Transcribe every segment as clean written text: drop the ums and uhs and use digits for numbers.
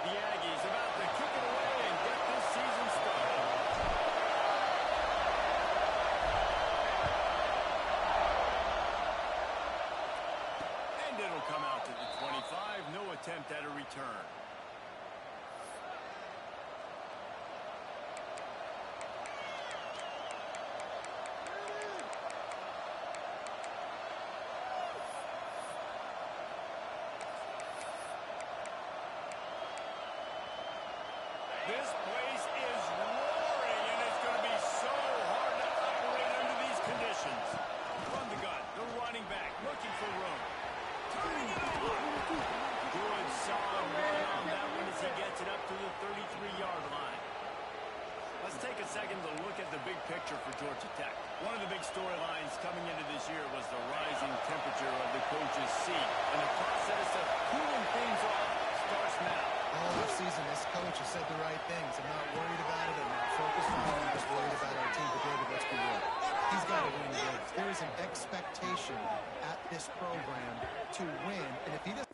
The Aggies about to kick it away and get this season started. And it'll come out to the 25. No attempt at a return. This place is roaring, and it's going to be so hard to operate under these conditions. From the gun, the running back looking for room. Turning it over. Good, solid run on that one as he gets it up to the 33-yard line. Let's take a second to look at the big picture for Georgia Tech. One of the big storylines coming into this year was the rising temperature of the coach's seat, and the process of cooling things off starts now. All offseason, this coach has said the right things. I'm not worried about it. I'm not focused on it. I'm just worried about our team. But David, let's be real. He's got to win games. There is an expectation at this program to win, and if he doesn't...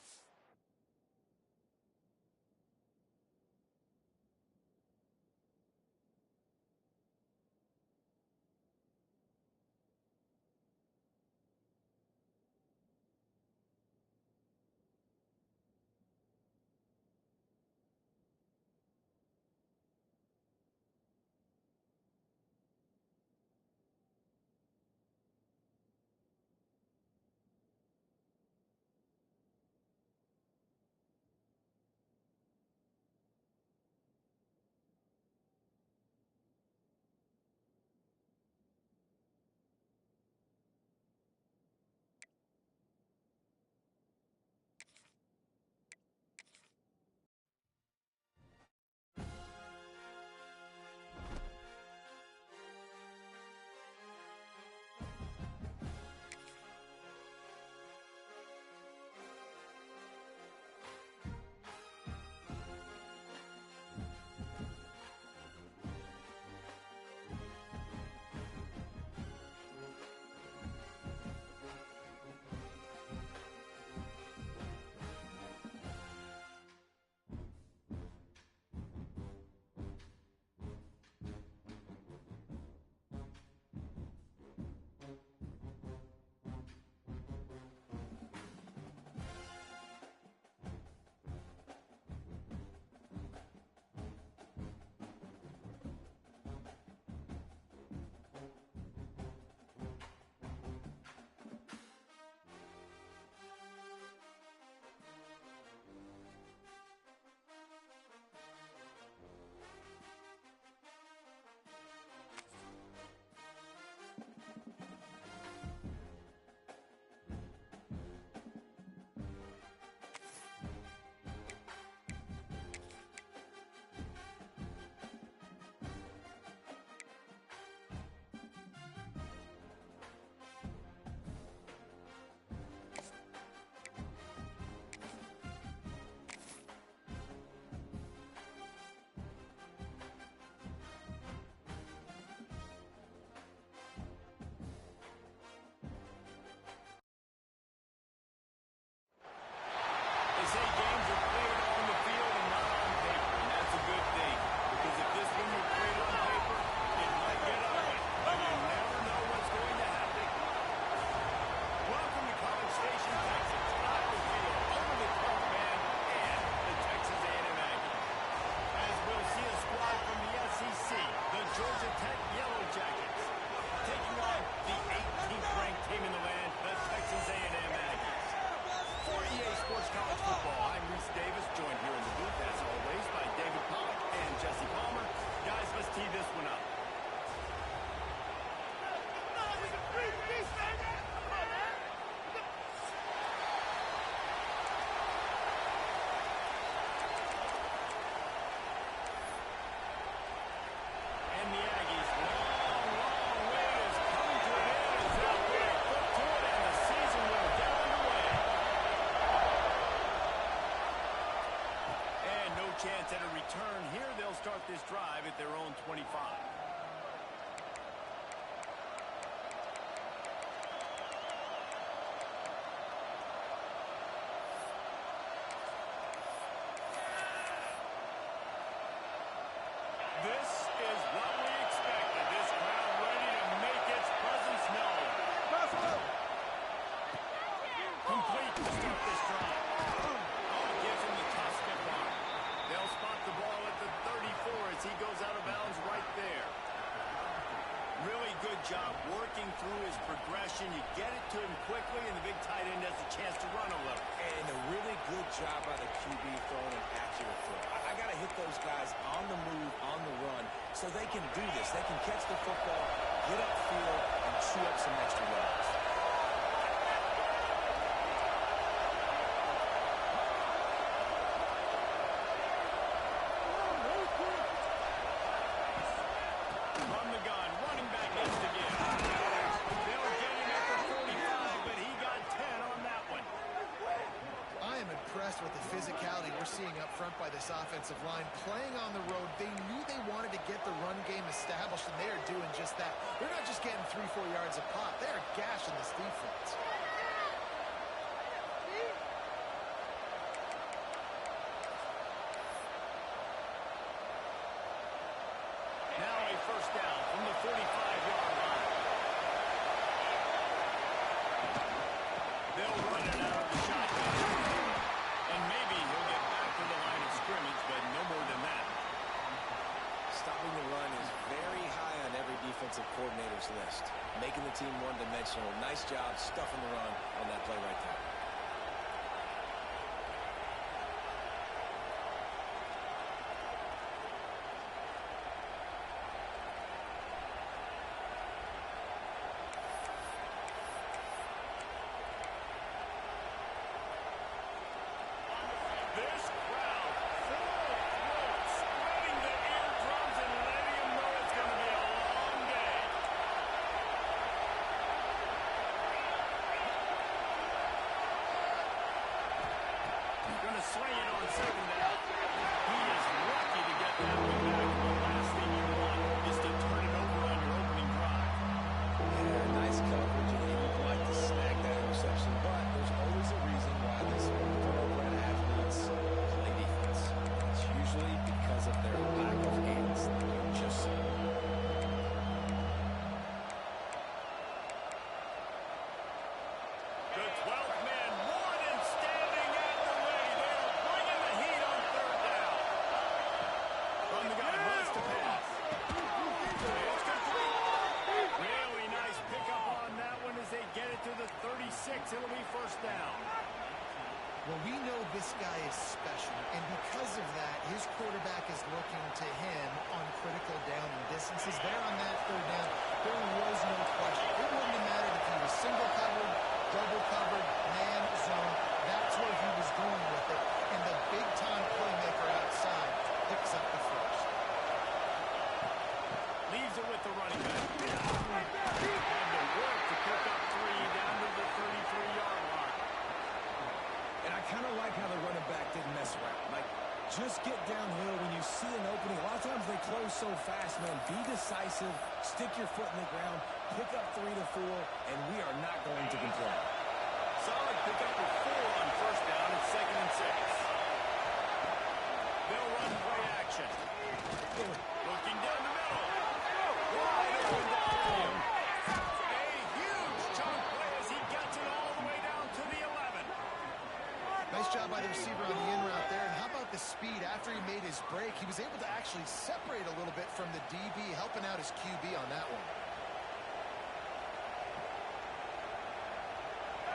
They say games are played on the field and not on paper, and that's a good thing. Because if this one were played on paper, it might get ugly. And you never know what's going to happen. Welcome to College Station, Texas. Iowa Field, over the 12th man, and the Texas A&M Aggies. As we'll see a squad from the SEC, the Georgia Tech Yellow Jackets, taking on the 18th ranked team in the land, the Texas A&M Aggies. For EA Sports College Football, I'm Reese Davis, joined here in the booth, as always, by David Pollack and Jesse Palmer. Guys, let's tee this one up. And the Aggies, long way is coming to an end as they'll put a foot to it, and the season will get underway. And no chance at a return here. They'll start this drive at their own 25. he goes out of bounds right there. Really good job working through his progression. You get it to him quickly, and the big tight end has a chance to run a little. And a really good job by the QB throwing an accurate throw. I got to hit those guys on the move, on the run, so they can do this. They can catch the football, get upfield, and chew up some extra yards. From the gun, running back needs to give. They'll get him at the 45, but he got 10 on that one. I am impressed with the physicality we're seeing up front by this offensive line. Playing on the road, they knew they wanted to get the run game established, and they are doing just that. They're not just getting 3-4 yards a pop. They are gashing this defense. Now a first down from the 45-yard line. They'll run it out of the shotgun. And maybe he'll get back to the line of scrimmage, but no more than that. Stopping the run is very high on every defensive coordinator's list. Making the team one-dimensional. Nice job stuffing the run on that play right there. This crowd full of throats, spreading the eardrums and letting him know it's going to be a long day. He's going to sling it on second down. He is lucky to get that one back. The last thing you want is to turn it over on your opening drive. Yeah, nice coverage, and he would like to snag that interception, but there's always a reason why these thoroughbred athletes play defense. It's usually because of their lack of hands, like you just said. The 12th man, Warden, standing at the ready. They are bringing the heat on third down. From the gun, wants to pass. It's complete. Really nice pickup on that one as they get it to the 36. It'll be first down. Well, we know this guy is special, and because of that, his quarterback is looking to him on critical down and distances. There on that third down, there was no question. It wouldn't have mattered if he was single covered, double covered, man, zone. That's where he was going with it, and the big-time playmaker outside picks up the first. Leaves it with the running back. Had to work to pick up 3 down to the 33-yard line. And I kind of like how the running back didn't mess around. Like, just get downhill when you see an opening. A lot of times they close so fast, man. Be decisive, stick your foot in the ground, pick up 3 to 4, and we are not going to complain. Solid pickup of 4 on first down and 2nd and 6. They'll run play action. Looking down the middle. Wide open downfield. A huge chunk play as he gets it all the way down to the 11. Nice job by the receiver on the in route there, and how about the speed? After he made his break, he was able to actually separate a little bit from the DB, helping out his QB on that one.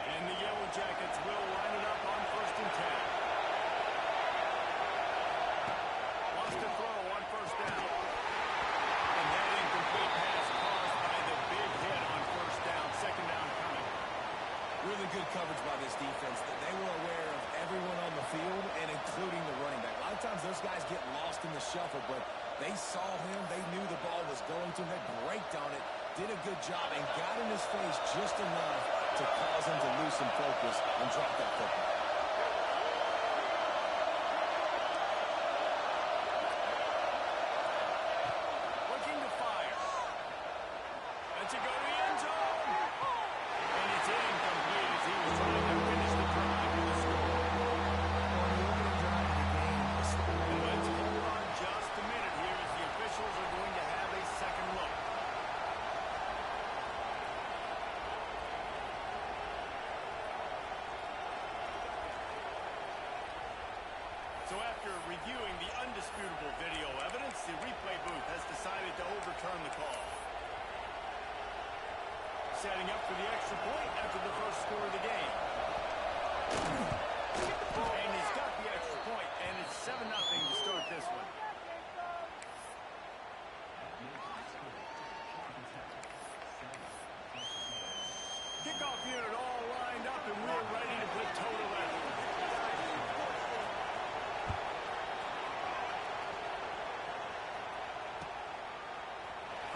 And the Yellow Jackets will line it up on 1st and 10. Wants to throw on first down. And that incomplete pass caused by the big hit on first down. 2nd down coming. Really good coverage by this defense. They were aware of everyone on the field, and including the running back. A lot of times those guys get lost in the shuffle, but they saw him. They knew the ball was going to him. They braked on it, did a good job, and got in his face just enough to cause him to lose some focus and drop that football. Looking to fire. Lets it go to the end zone. And it's incomplete as he was trying to finish the drive with a score. On the opening drive of the game, And let's hold on just a minute here as the officials are going to have a second look. So after reviewing the undisputable video evidence, the replay booth has decided to overturn the call. Setting up for the extra point after the first score of the game. And he's got the extra point, and it's 7-0 to start this one. Kickoff unit all lined up, and we're ready to put total effort.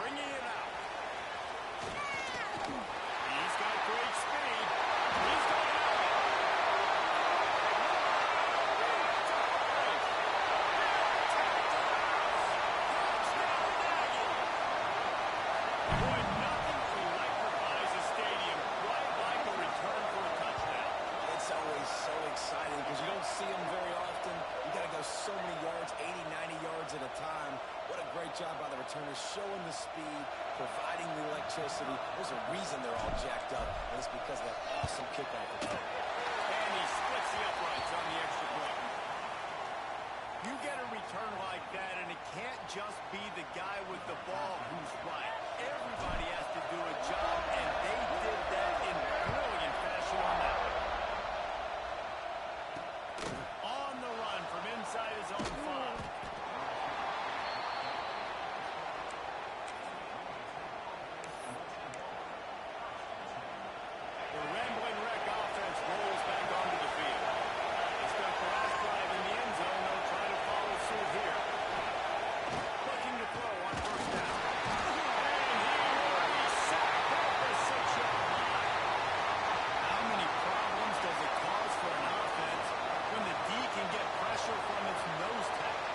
Bringing it out. He's got great speed. He's got it out. Boy, nothing electrifies a stadium quite like a return for a touchdown. It's always so exciting because you don't see them very often. You got to go so many yards, 80, 90 yards at a time. What a great job by the returners, showing the speed, providing the electricity. There's a reason they're all jacked up, and it's because of that awesome kickoff return. And he splits the uprights on the extra point. You get a return like that, and it can't just be the guy with the ball who's right. Everybody has to do a job, and they did that in brilliant fashion on that one. On the run from inside his own 5. The rambling wreck offense rolls back onto the field. They start the last drive in the end zone. They'll try to follow suit here. Looking to throw on first down. And he will be sacked at the 6-yard line. How many problems does it cause for an offense when the D can get pressure from its nose tackle?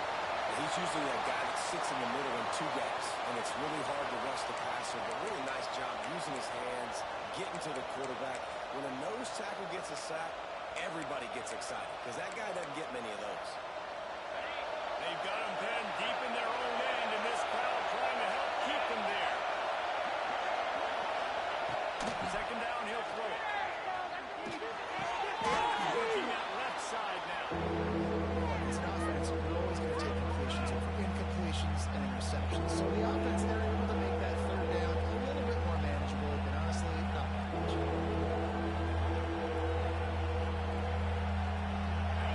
He's usually a guy that sits in the middle in 2 gaps, and it's really hard to rush the passer, but really nice job using his hands, getting to the quarterback. When a nose tackle gets a sack, everybody gets excited because that guy doesn't get many of those. They've got him pinned deep in their own end, and this crowd trying to help keep them there. Second down, he'll throw it. Looking at left side now. It's an offense. You're always going to take completions over incompletions and interceptions. So the offense, they're able to make that third down a little bit more manageable, but honestly, not that much.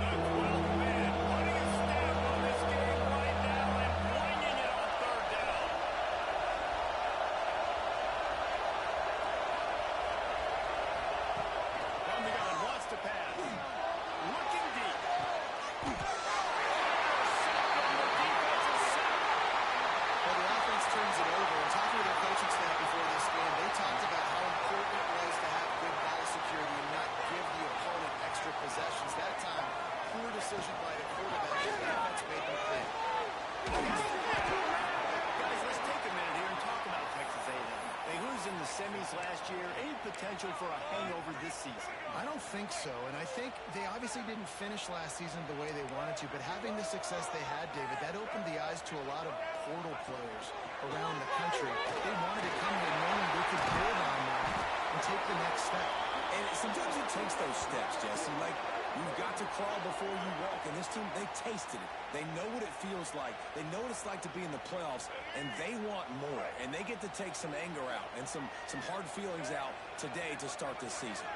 The 12th man putting a stamp on this game right now and winging it on third down. From the gun, wants to pass. Looking deep. Well, the offense turns it over. And talking to their coaching staff before this game, they talked about how important it was to have good ball security and not give the opponent extra possessions. That time, poor decision by the quarterback. The defense made them pay. Guys, let's take a minute here and talk about Texas A&M. They lose in the semis last year. Any potential for a hangover this season? I don't think so, and I think they obviously didn't finish last season the way they wanted to, but having the success they had, David, that opened the eyes to a lot of portal players around the country. They wanted to come here knowing they could build on that and take the next step. And sometimes it takes those steps, Jesse. Like, you've got to crawl before you walk. And this team, they tasted it. They know what it feels like. They know what it's like to be in the playoffs. And they want more. And they get to take some anger out and some hard feelings out today to start this season.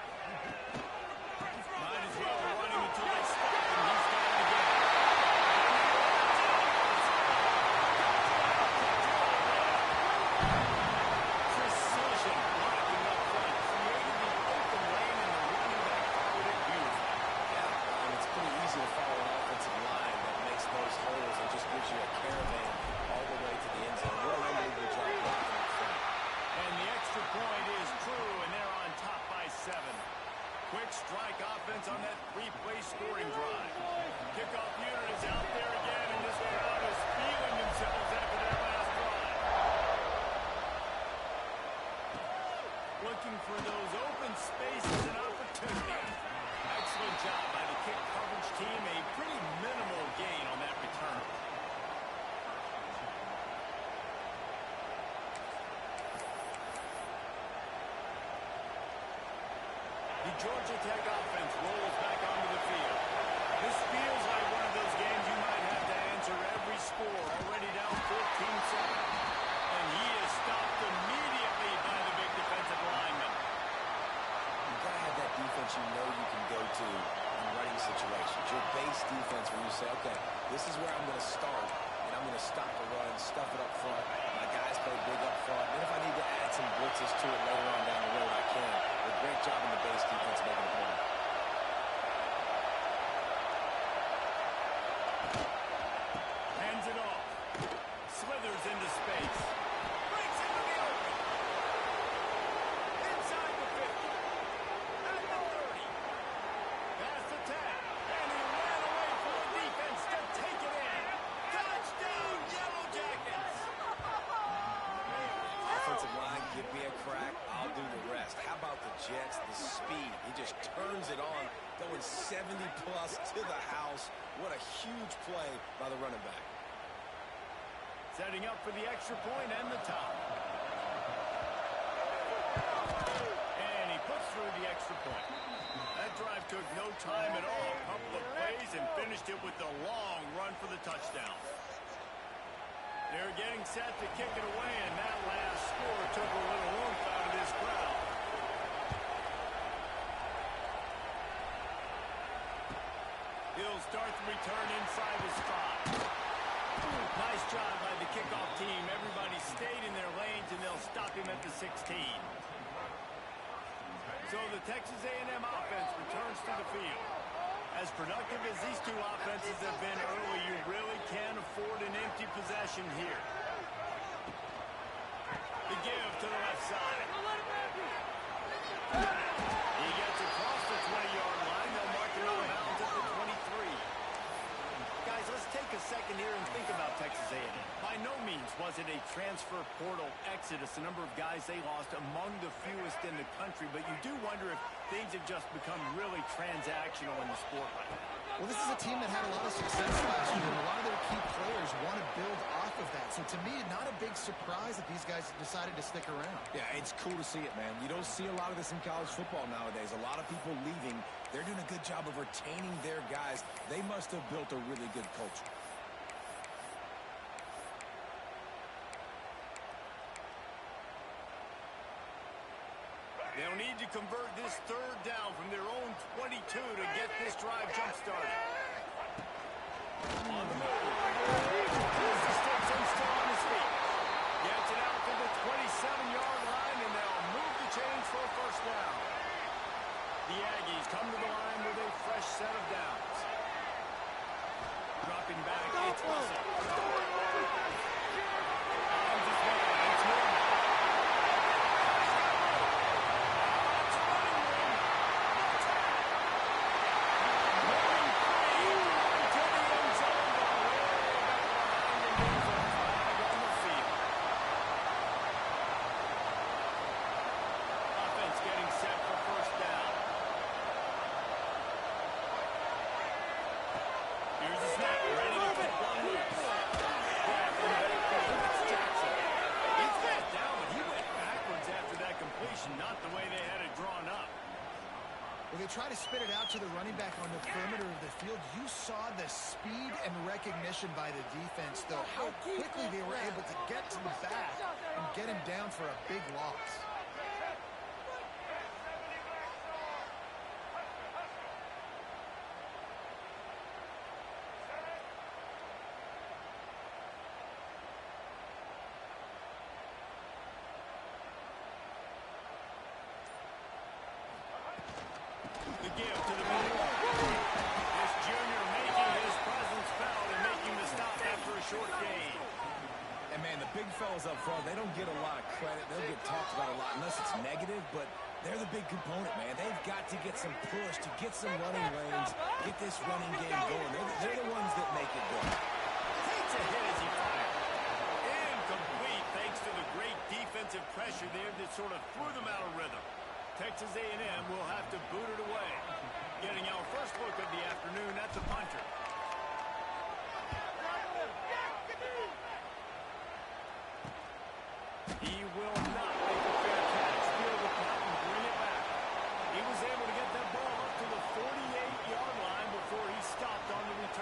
Might as well be running until they stop, and he's got it again. Precision blocking up front, created the open lane, and the running back followed it beautifully. Yeah, and it's pretty easy to follow an offensive line that makes those holes and just gives you a caravan all the way to the end zone. What an unbelievable job blocking up front. And the extra point is true, and they're on top by 7. Quick strike offense on that 3-play scoring drive. Kickoff unit is out there again, and this crowd is feeling themselves after their last drive. Looking for those open spaces and opportunities. Excellent job by the kick coverage team. A pretty minimal gain on that return. The Georgia Tech offense rolls back onto the field. This feels like one of those games sack. And he is stopped immediately by the big defensive lineman. You gotta have that defense you know you can go to in running situations. Your base defense where you say, okay, this is where I'm going to start, and I'm going to stop the run, stuff it up front. My guys play big up front. And if I need to add some blitzes to it later on down the road, I can. But great job in the base defense making a point. Hands it off. Slithers into space. Breaks into the open. Inside the 50. At the 30. Past the 10. And he ran away from the defense to take it in. Touchdown, Yellow Jackets. Offensive line, give me a crack. I'll do the rest. How about the Jets? The speed. He just turns it on, going 70-plus to the house. What a huge play by the running back. Setting up for the extra point and the top. And he puts through the extra point. That drive took no time at all. A couple of plays and finished it with the long run for the touchdown. They're getting set to kick it away, and that last score took a little oomph out of this crowd. He'll start the return inside the spot. Nice job by the kickoff team. Everybody stayed in their lanes, and they'll stop him at the 16. So the Texas A&M offense returns to the field. As productive as these two offenses have been early, you really can't afford an empty possession here. The give to the left side. He gets across the 20-yard line. They'll mark him out of bounds at the 23. Guys, let's take a second here and think about Texas A&M. By no means was it a transfer portal exodus, the number of guys they lost among the fewest in the country, but you do wonder if things have just become really transactional in the sport right now. Well, this is a team that had a lot of success last year, and a lot of their key players want to build off of that. So to me, not a big surprise that these guys decided to stick around. Yeah, it's cool to see it, man. You don't see a lot of this in college football nowadays. A lot of people leaving. They're doing a good job of retaining their guys. They must have built a really good culture. They'll need to convert this third down from their own 22 to get this drive jump-started. On the move. Here's the sticks and still on his feet. Gets it out to the 27-yard line, and they'll move the chains for a first down. The Aggies come to the line with a fresh set of downs. Dropping back, it's Russell. Not the way they had it drawn up. Well, they try to spit it out to the running back on the perimeter of the field. You saw the speed and recognition by the defense, though, how quickly they were able to get to the back and get him down for a big loss. The give to the middle. This junior making his presence felt and making the stop after a short gain. And, man, the big fellas up front, they don't get a lot of credit. They'll get talked about a lot unless it's negative, but they're the big component, man. They've got to get some push, to get some running lanes, get this running game going. They're the ones that make it go. Takes a hit as he fired. Incomplete thanks to the great defensive pressure there that sort of threw them out of rhythm. Texas A&M will have to boot it away. Getting our first look of the afternoon at the punter. He will not make a fair catch. Steal the punt and bring it back. He was able to get that ball up to the 48-yard line before he stopped on the return.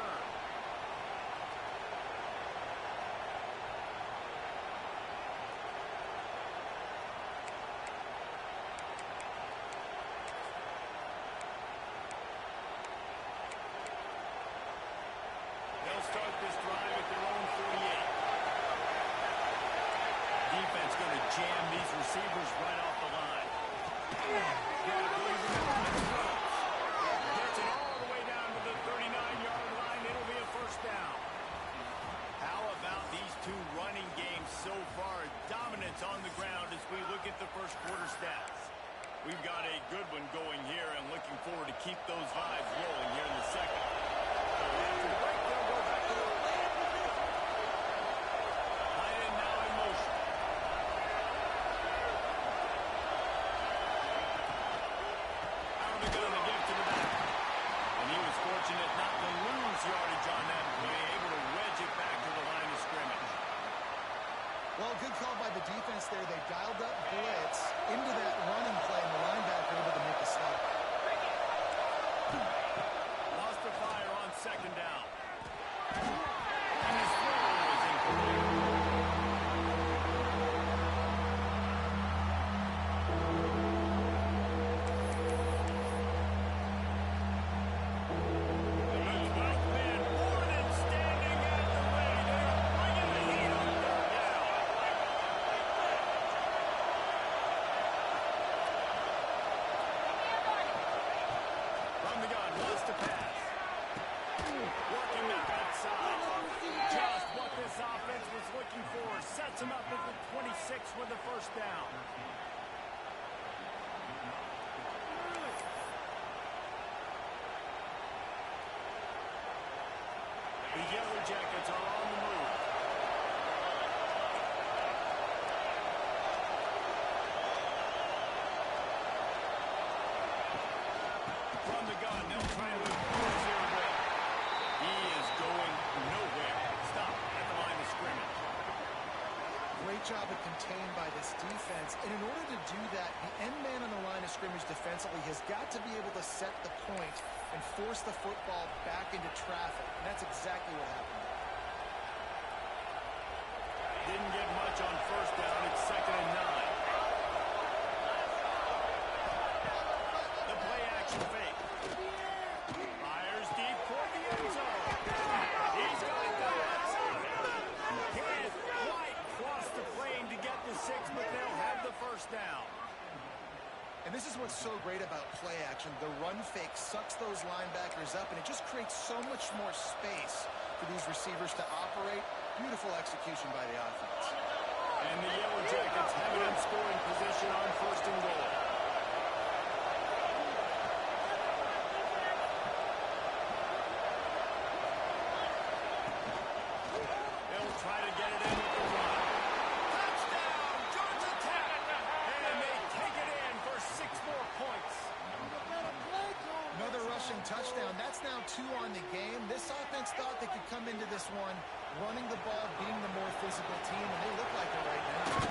start this drive at their own 48. Defense going to jam these receivers right off the line. Gets it all the way down to the 39-yard line. It'll be a first down. How about these two running games so far? Dominance on the ground as we look at the first quarter stats. We've got a good one going here and looking forward to keep those vibes rolling here in the second. After the break, they'll go back to work. Tight end now in motion. Out of the gun, the gift to the back. And he was fortunate not to lose yardage on that play, able to wedge it back to the line of scrimmage. Well, good call by the defense there. They dialed up blitz into that running play, and the linebacker able to make a stop. Lost the fire on second down. And his throw is incomplete. Sets him up at the 26 with the first down. The Yellow Jackets are on the move. From the gun, they'll try to force here. He is going nowhere. Stop at the line of scrimmage. Great job of contained by this defense. And in order to do that, the end man on the line of scrimmage defensively has got to be able to set the point and force the football back into traffic. And that's exactly what happened. Didn't get much on first down. It's 2nd and 9. The play action fake. Fires deep toward the end zone. He's got it down. Can't quite cross the plane to get the 6, but they'll have the first down. And this is what's so great about play action. The run fake sucks those linebackers up, and it just creates so much more space for these receivers to operate. Beautiful execution by the offense. And the Yellow Jackets have it in scoring position on 1st and goal. They'll try to get it in with the run. Touchdown, Georgia Tech! And they take it in for 6 more points. Another rushing touchdown. That's now 2 on the game. This offense thought they could come into this one running the ball, being the more physical team, and they look like it right now.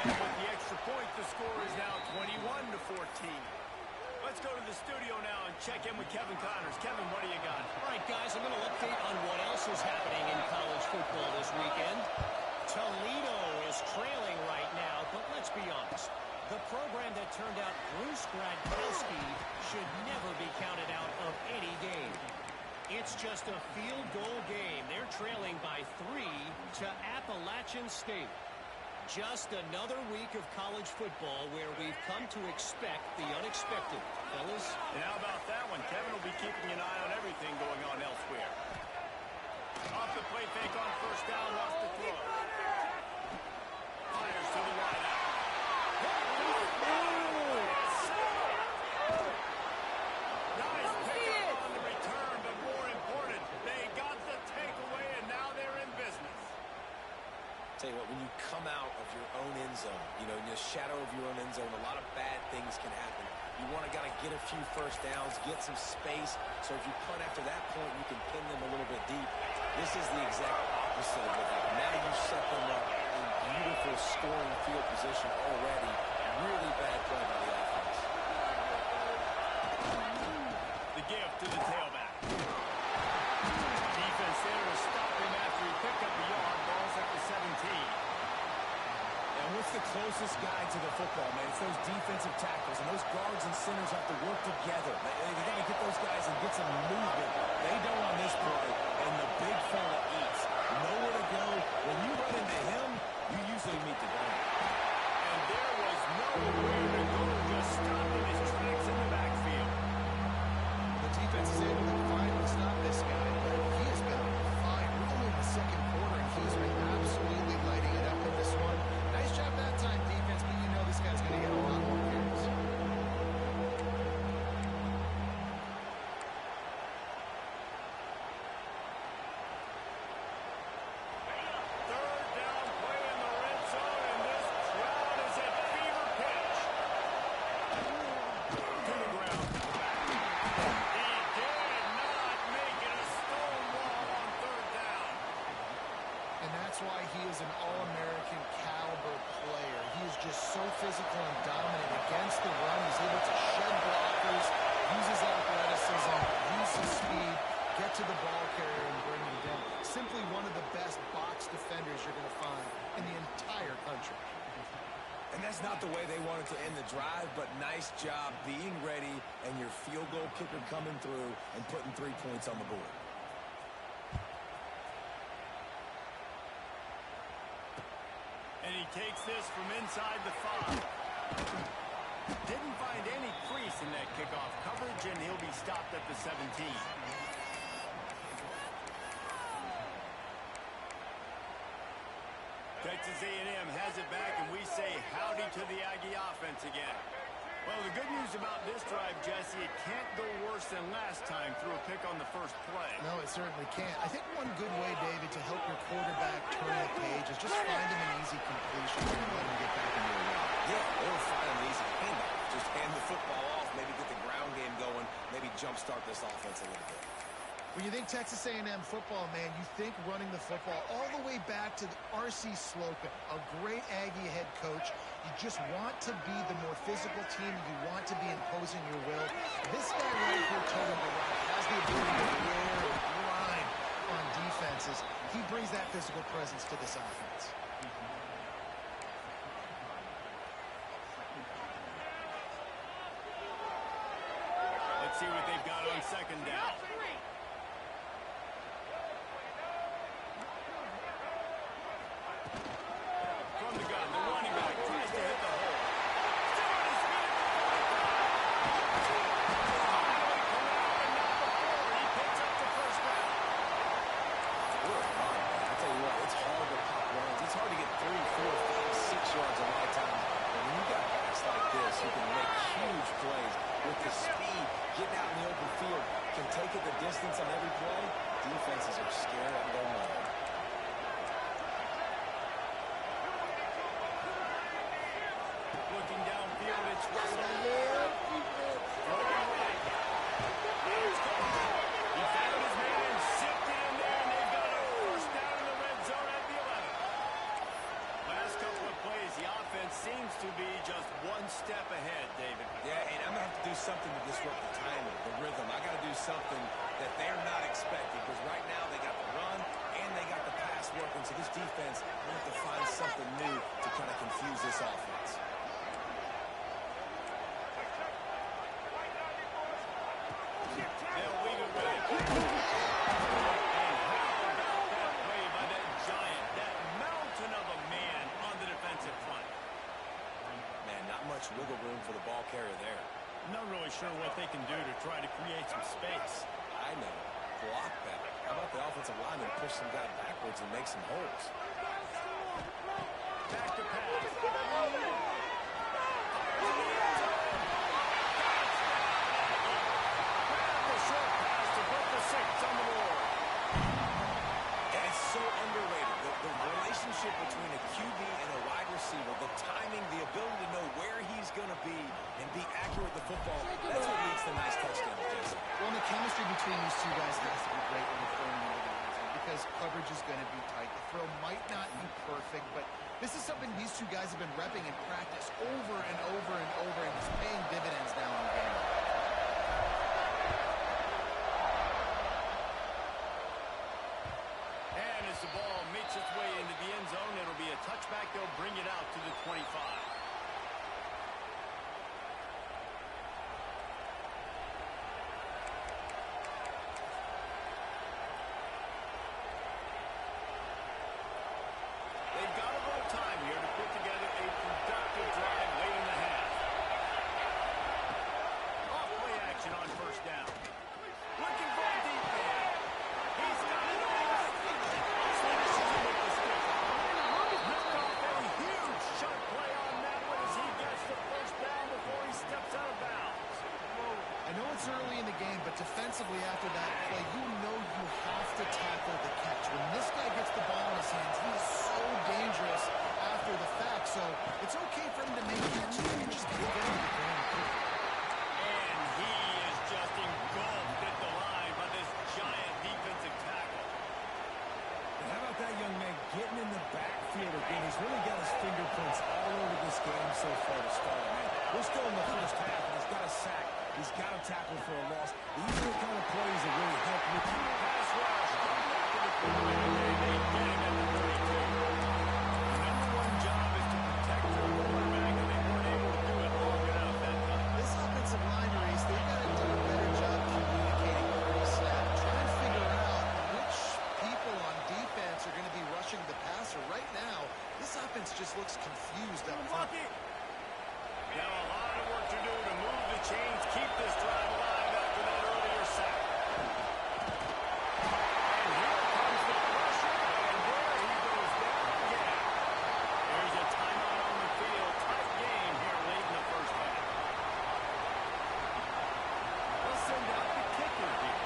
And with the extra point, the score is now 21-14. Let's go to the studio now and check in with Kevin Connors. Kevin, what do you got? All right, guys, I'm going to update on what else is happening in college football this weekend. Toledo is trailing right now, but let's be honest. The program that turned out Bruce Gradkowski should never be counted out of any game. It's just a field goal game. They're trailing by 3 to Appalachian State. Just another week of college football where we've come to expect the unexpected. Fellas? And how about that one? Kevin will be keeping an eye on everything going on elsewhere. Off the play fake on first down, lost the throw. Fires to the wideout. Nice pickup on the return, but more important, they got the takeaway, and now they're in business. Tell you what, when you come out of your own end zone, you know, in the shadow of your own end zone, a lot of bad things can happen. You want to get a few first downs, get some space, so if you punt after that point, you can pin them a little bit deep. This is the exact opposite of what happened. Now you set them up in beautiful scoring field position already. Really bad play by the offense. The give to the tailback. Defense there to stop him after he picked up the yard. Ball's at the 17. And what's the closest guy to the football, man? It's those defensive tackles, and those guards and centers have to work together. They got to get those guys and get some movement. They don't on this play, and the big That's why he is an All-American caliber player. He is just so physical and dominant against the run. He's able to shed blockers, use his athleticism, use his speed, get to the ball carrier and bring him down. Simply one of the best box defenders you're going to find in the entire country. And that's not the way they wanted to end the drive, but nice job being ready and your field goal kicker coming through and putting 3 points on the board. And he takes this from inside the 5. Didn't find any crease in that kickoff coverage, and he'll be stopped at the 17. Texas A&M has it back, and we say howdy to the Aggie offense again. Well, the good news about this drive, Jesse, it can't go worse than last time through a pick on the first play. No, it certainly can't. I think one good way, David, to help your quarterback turn the page is just find him an easy completion and let him get back into the run. Yeah, or find an easy handoff. Just hand the football off, maybe get the ground game going, maybe jumpstart this offense a little bit. When you think Texas A&M football, man, you think running the football all the way back to R.C. Slocum, a great Aggie head coach. You just want to be the more physical team. You want to be imposing your will. This guy right here, Tony Barack, has the ability to wear and grind on defenses. He brings that physical presence to this offense. Let's see what they've got on second down. From the gun, the running back tries to hit the hole. Still on his feet. He picks up the first down. I tell you what, it's hard to pop runs. It's hard to get 3, 4, 5, 6 yards a lot of times. But when you got backs like this, you can make huge plays with the speed, getting out in the open field, can take it the distance on every play. Defenses are scared out of their mind. Looking downfield, it's Russell. Throwing right. He's gone. He found his man, zipped it in there, and they've got a first down in the red zone at the 11. Last couple of plays, the offense seems to be just one step ahead, David. Yeah, and I'm going to have to do something to disrupt the timing, the rhythm. I got to do something that they're not expecting, because right now they got the run and they got the pass working. So this defense will have to find something new to kind of confuse this offense. They'll leave it with it. And how about that play by that giant, that mountain of a man on the defensive front? Man, not much wiggle room for the ball carrier there. Not really sure what they can do to try to create some space. I know. Block better. How about the offensive lineman push some guy backwards and make some holes? Back to pass. The short pass to put the 6 on the board. And it's so underrated. The relationship between a QB and a wide receiver, the timing, the ability to know where he's going to be and be accurate with the football, that's what leads to nice touchdowns, Jason. Well, the chemistry between these two guys has to be great when they're throwing into the end zone because coverage is going to be tight. The throw might not be perfect, but this is something these two guys have been repping in practice over and over and over, and it's paying dividends now in the game. And as the ball makes its way into the end zone, it'll be a touchback. They'll bring it out to the 25. They've got a little time here to put together a productive drive late in the half. Off play action on first down. Looking for a deep man. He's got it all. Finishes him with the stick. Knocked off a huge shot play on that initiator again. He's really got his fingerprints all over this game so far to start, man. We're still in the first half, and he's got a sack. He's got a tackle for a loss. These are the kind of plays that really help you. Pass rush. They get him at the 32. The number one job is to protect your quarterback, and they weren't able to do it long enough that time. This offensive line race, they've got to do a better job communicating pre-snap. Try and figure out which people on defense are going to be rushing the passer. Right now, this offense just looks confused up front. Now a lot of work to do to move the chains, keep this drive alive after that earlier sack. And here comes the pressure, and there he goes down again. There's a timeout on the field. Tight game here late in the first half. Let's send out the kicker here.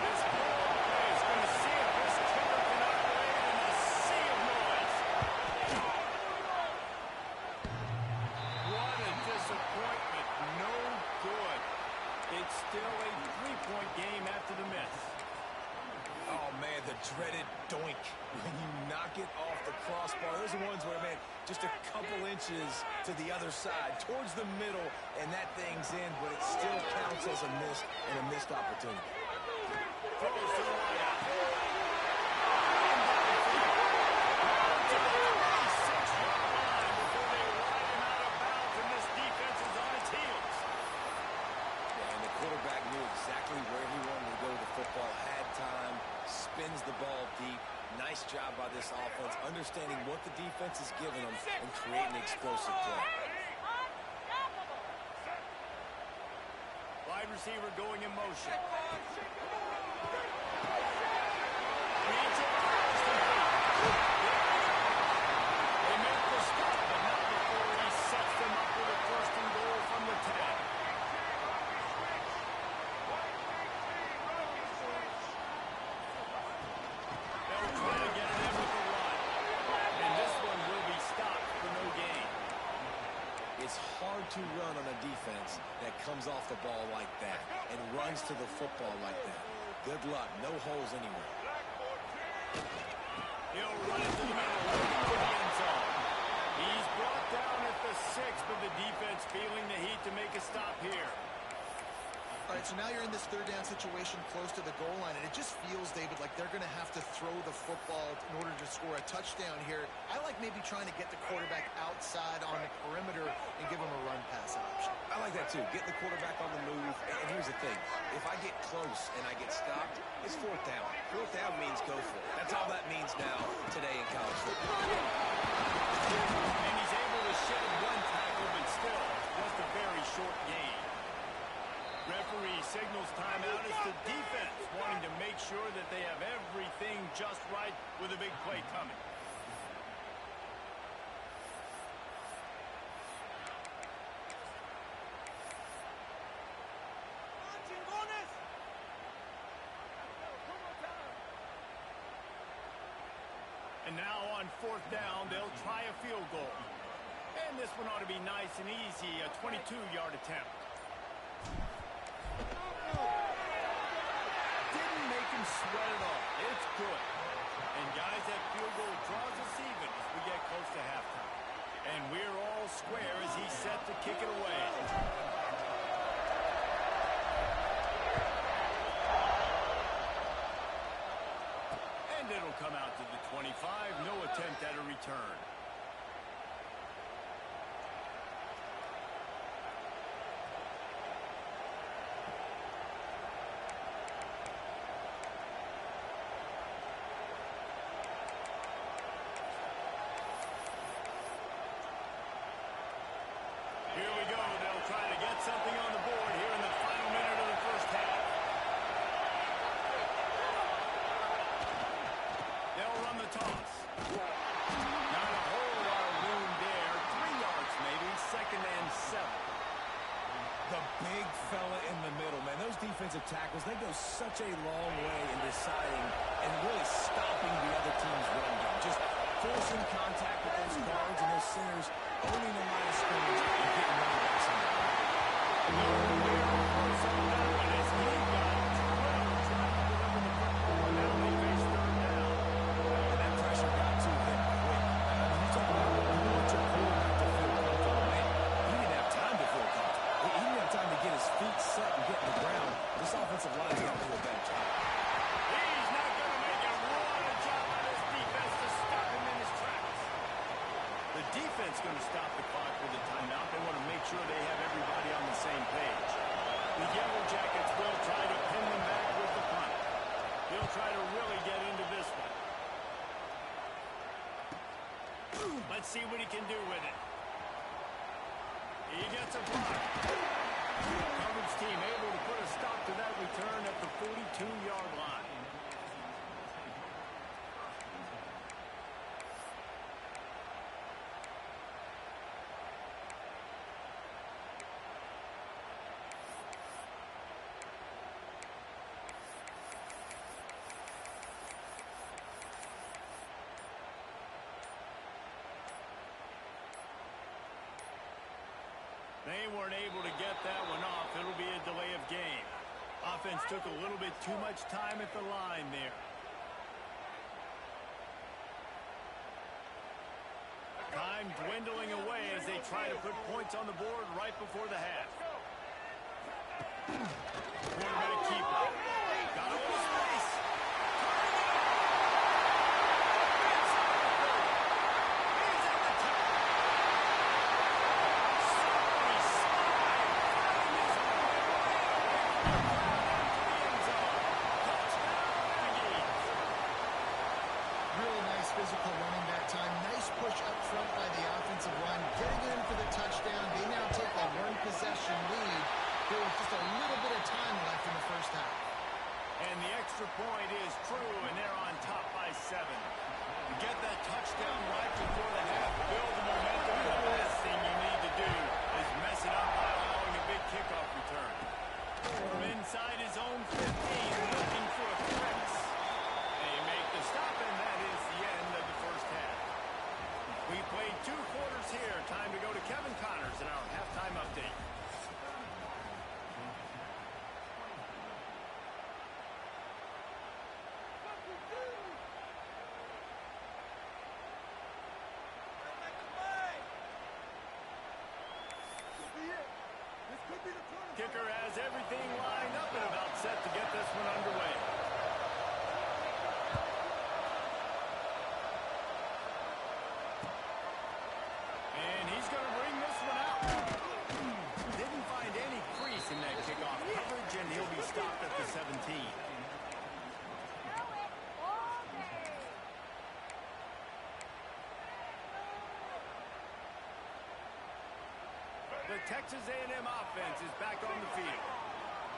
This ball is going to see if this kicker can operate in a sea of noise. What a disappointment. No good. It's still a three-point game after the miss. Oh, man, the dreaded doink. When you knock it off the crossbar, those are ones where, man, just a couple inches to the other side, towards the middle, and that thing's in, but it still counts as a miss and a missed opportunity. Throws to the right out. To the 26-yard line before they ride him out of bounds, and this defense is on its heels. Yeah, and the quarterback knew exactly where he wanted to go with the football, had time, spins the ball deep. Nice job by this offense, understanding what the defense is giving them and creating explosive play. Wide receiver going in motion. They make the stop, but not before he sets them up with a first and goal from the 10. They'll try to get it in with the run. And this one will be stopped for no gain. It's hard to run on a defense that comes off the ball like that and runs to the football like that. Good luck. No holes anywhere. He'll run it to the middle, looking for the end zone. He's brought down at the 6, but the defense feeling the heat to make a stop here. All right, so now you're in this third down situation close to the goal line, and it just feels, David, like they're going to have to throw the football in order to score a touchdown here. I like maybe trying to get the quarterback outside on the perimeter and give him a run-pass option. I like that too. Get the quarterback on the move. And here's the thing. If I get close and I get stopped, it's fourth down. Fourth down means go for it. That's all that means now today in college football. And he's able to shed one tackle, but still just a very short gain. Referee signals timeout. It's the defense wanting to make sure that they have everything just right with a big play coming. And now on fourth down, they'll try a field goal. And this one ought to be nice and easy, a 22-yard attempt. Didn't make him sweat it all. It's good. And guys, that field goal draws us even as we get close to halftime. And we're all square as he's set to kick it away. And it'll come out to the 25. No attempt at a return. Here we go. They'll try to get something on the board here in the final minute of the first half. They'll run the toss. Not a whole lot of room there. 3 yards maybe. Second and 7. The big fella in the middle, man. Those defensive tackles, they go such a long way in deciding and really stopping the other team's run game. Just forcing contact with those guards and those centers, owning the line of scrimmage and getting running backs in there. That pressure got to him quick. defense going to stop the clock with a timeout. They want to make sure they have everybody on the same page. The Yellow Jackets will try to pin them back with the punt. He'll try to really get into this one. Let's see what he can do with it. He gets a block. The coverage team able to put a stop to that return at the 42-yard line. They weren't able to get that one off. It'll be a delay of game. Offense took a little bit too much time at the line there. Time dwindling away as they try to put points on the board right before the half. Quarterback keeper. Got a little space. Physical running that time. Nice push up front by the offensive line. Getting in for the touchdown. They now take a one-possession lead. There was just a little bit of time left in the first half. And the extra point is true, and they're on top by 7. To get that touchdown right before the half, build the momentum, and the last thing you need to do is mess it up by allowing a big kickoff return. From inside his own 15, looking for a threat. They make the stop, and that is the end of the first half. We played 2 quarters here. Time to go to Kevin Connors in our halftime update. Kicker has everything lined up and about set to get this one underway. And he's going to bring this one out. Didn't find any crease in that kickoff coverage, and he'll be stopped at the 17. The Texas A&M offense is back on the field.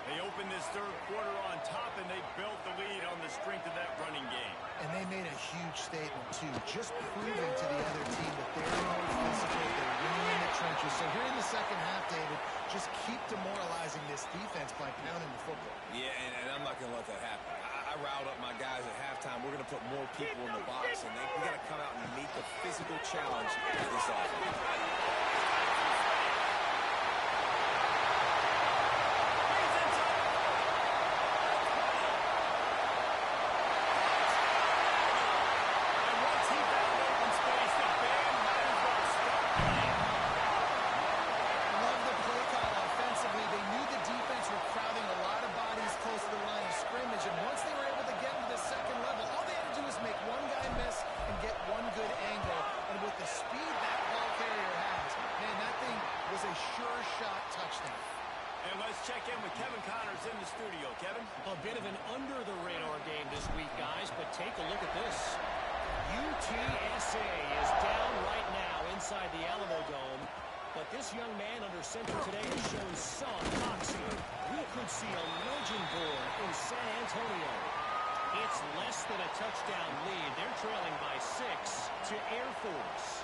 They opened this third quarter on top, and they built the lead on the strength of that running game. And they made a huge statement, too, just proving to the other team that they're more physical, they're winning in the trenches. So here in the second half, David, just keep demoralizing this defense by pounding the football. Yeah, and I'm not going to let that happen. I riled up my guys at halftime. We're going to put more people in the box, and we got to come out and meet the physical challenge of this offense. Check in with Kevin Connors in the studio. Kevin? A bit of an under-the-radar game this week, guys, but take a look at this. UTSA is down right now inside the Alamo Dome, but this young man under center today has shown some moxie. We could see a legend born in San Antonio. It's less than a touchdown lead. They're trailing by 6 to Air Force.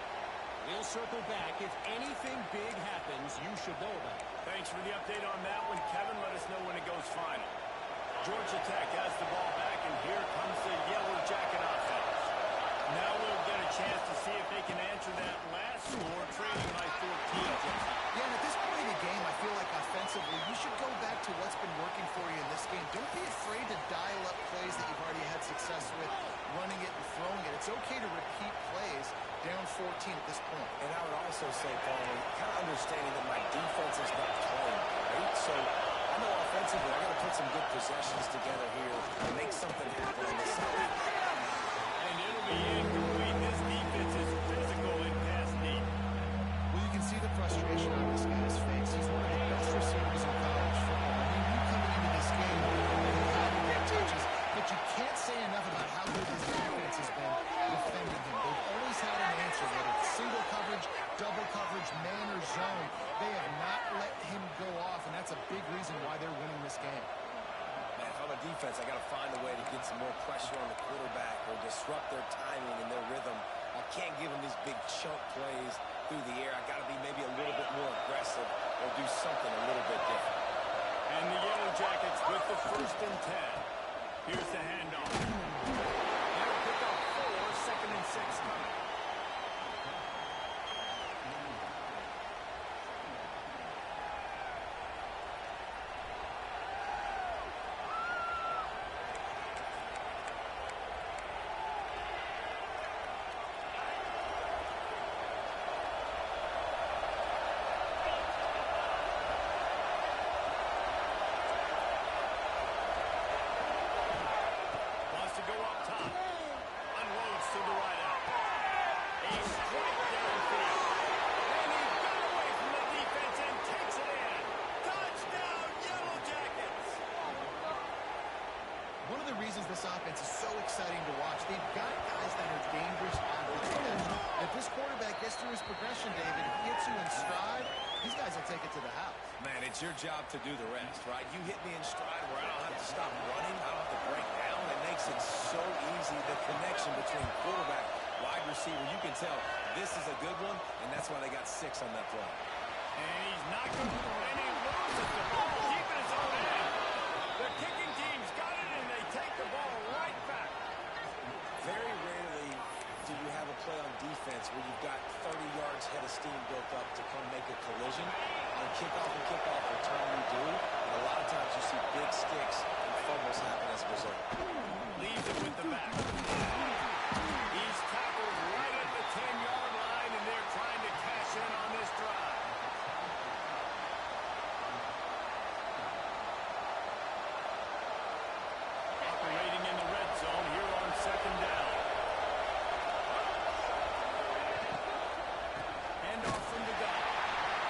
We'll circle back. If anything big happens, you should know about it. Thanks for the update on that one, Kevin. Let us know when it goes final. Georgia Tech has the ball back, and here comes the Yellow Jacket offense. Now we'll get a chance to see if they can answer that last score, trailing by 14, Jesse. Yeah, and at this point in the game, I feel like offensively, you should go back to what's been working for you in this game. Don't be afraid to dial up plays that you've already had success with, running it and throwing it. It's okay to repeat plays down 14 at this point. And I would also say, Paul, kind of understanding that my defense is not playing great, so I know offensively I got to put some good possessions together here and make something happen on this side. And it'll be incomplete. This defense is physical and pass deep. disrupt their timing and their rhythm. I can't give them these big chunk plays through the air. I got to be maybe a little bit more aggressive or do something a little bit different. And the Yellow Jackets with the 1st and 10. Here's the handoff. They'll pick up 4, 2nd and 6 coming. This offense is so exciting to watch. They've got guys that are dangerous athletes. If this quarterback gets through his progression, David, if he hits you in stride, these guys will take it to the house. Man, it's your job to do the rest, right? You hit me in stride where I don't have to stop running. I don't have to break down. It makes it so easy. The connection between quarterback, wide receiver, you can tell this is a good one, and that's why they got 6 on that play. And he's not going to and he loses the ball deep in his own end. The kicking team's got it, and they take the ball right back. Very rarely do you have a play on defense where you've got 30 yards head of steam built up to come make a collision. On kickoff and kickoff return you do, and a lot of times you see big sticks and fumbles happen as a result. Leaves it with the back. He's tackled right at the 10-yard line, and they're trying to cash in on this drive. Operating in the red zone here on 2nd down. Handoff from the guy.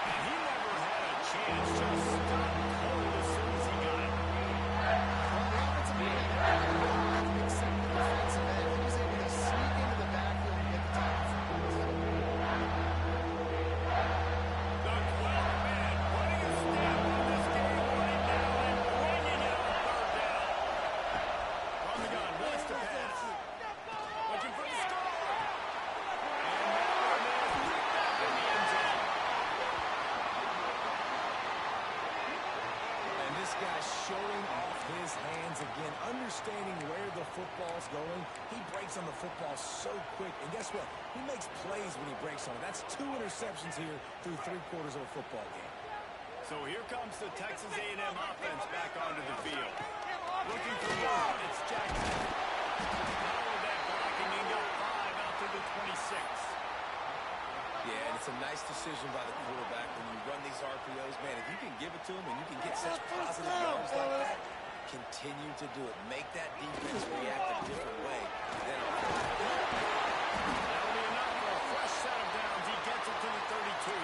And he never had a chance, just stopped cold as soon as he got it. Well, the offensive line, except the defensive end, he was able to sneak into the backfield and get the tackle for The 12th man putting a stamp on this game right now and bringing it on 3rd down. On the gun, wants to pass. Looking for the score. And that one is picked up in the end zone. And this guy's showing off his hands again, understanding where the football's going. He breaks on the football so quick, and guess what? He makes plays when he breaks on it. That's 2 interceptions here through 3 quarters of a football game. So here comes the Texas A&M offense back onto the field. Looking for more, it's Jackson. Now with that blocking, he got 5 out to the 26. Yeah, and it's a nice decision by the quarterback when you run these RPOs. Man, if you can give it to him and you can get such positive yards like that, continue to do it. Make that defense react a different way. That'll be enough for a fresh set of downs. He gets it to the 32.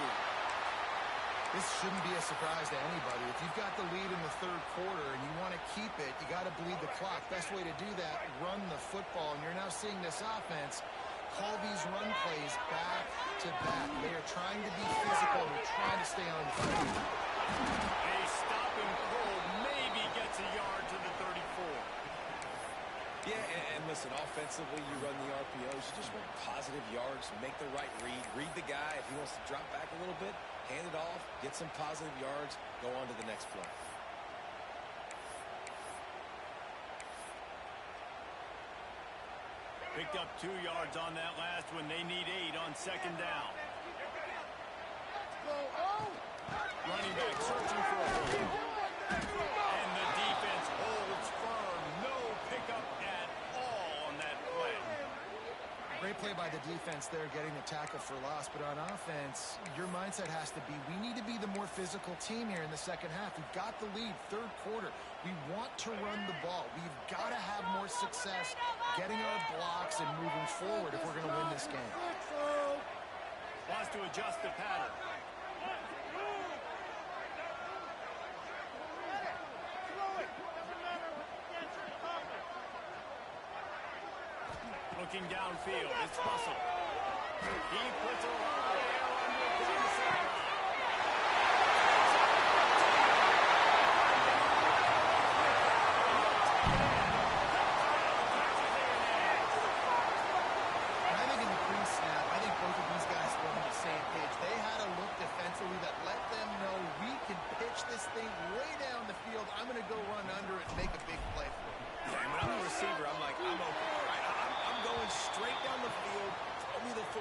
This shouldn't be a surprise to anybody. If you've got the lead in the 3rd quarter and you want to keep it, you got to bleed the clock. Best way to do that, run the football. And you're now seeing this offense call these run plays back to back. They are trying to be physical. They're trying to stay on the field. A stopping cold maybe gets a yard to the 34. Yeah, and listen, offensively, you run the RPOs. You just want positive yards, make the right read. Read the guy. If he wants to drop back a little bit, hand it off, get some positive yards, go on to the next play. Picked up 2 yards on that last one. They need 8 on 2nd down. Running back searching for a hole. And the defense holds firm. No pickup at all on that play. Great play by the defense there, getting the tackle for loss. But on offense, your mindset has to be, we need to be the more physical team here in the 2nd half. We've got the lead, 3rd quarter. We want to run the ball. We've got to have more success getting our blocks and moving forward if we're going to win this game. Wants to adjust the pattern. Looking downfield, it's Russell. He puts a lot of air under the sideline.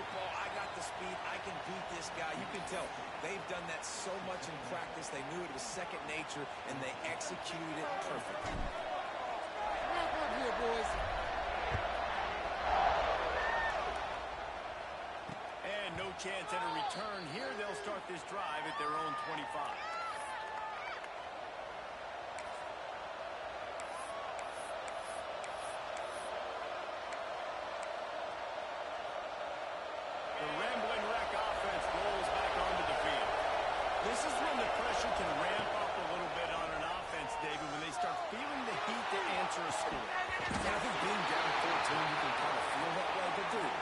football. I got the speed. I can beat this guy. You can tell they've done that so much in practice. They knew it was second nature, and they executed it perfectly. Wrap up here, boys. And no chance at a return here. They'll start this drive at their own 25. The rambling wreck offense rolls back onto the field. This is when the pressure can ramp up a little bit on an offense, David, when they start feeling the heat to answer a score. And I think being down 14, you can kind of feel that way. But, dude,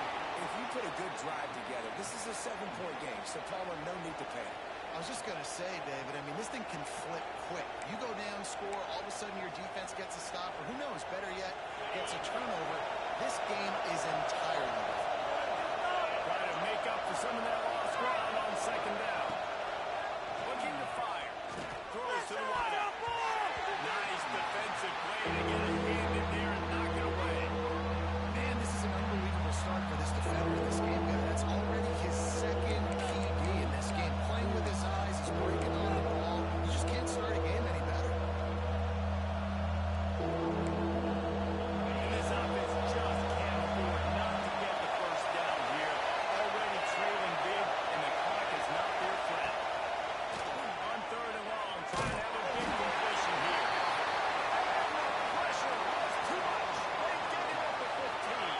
if you put a good drive together, this is a 7-point game. So, Palmer, no need to panic. I was just going to say, David, I mean, this thing can flip quick. You go down, score, all of a sudden your defense gets a stop, or who knows, better yet, gets a turnover. This game is entirely different. Trying to make up for some of that lost ground on second down. Looking to fire. Throws to the wideout. Nice defensive play to get a hand in there and knock it away. Man, this is an unbelievable start for this defender in this game, guy. That's already his second PD in this game. Playing with his eyes, he's breaking on the ball. You just can't start a game any better. And this offense just can't afford not to get the first down here. Already trailing big, and the clock is not their friend. On third and long, trying to have a big completion here. Pressure was too much. They get it up to 15.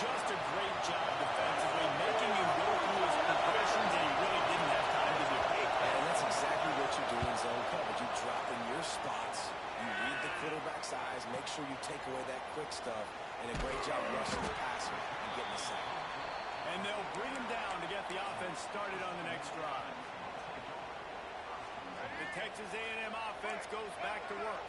Just a great job defensively, making him go through his progressions, and he really didn't have time to do it. And that's exactly what you do in zone coverage. You drop in your spots. You read the quarterback's eyes. Make sure you take away that quick stuff. And a great job rushing the passer and getting the sack. And they'll bring him down to get the offense started on the next drive. The Texas A&M offense goes back to work.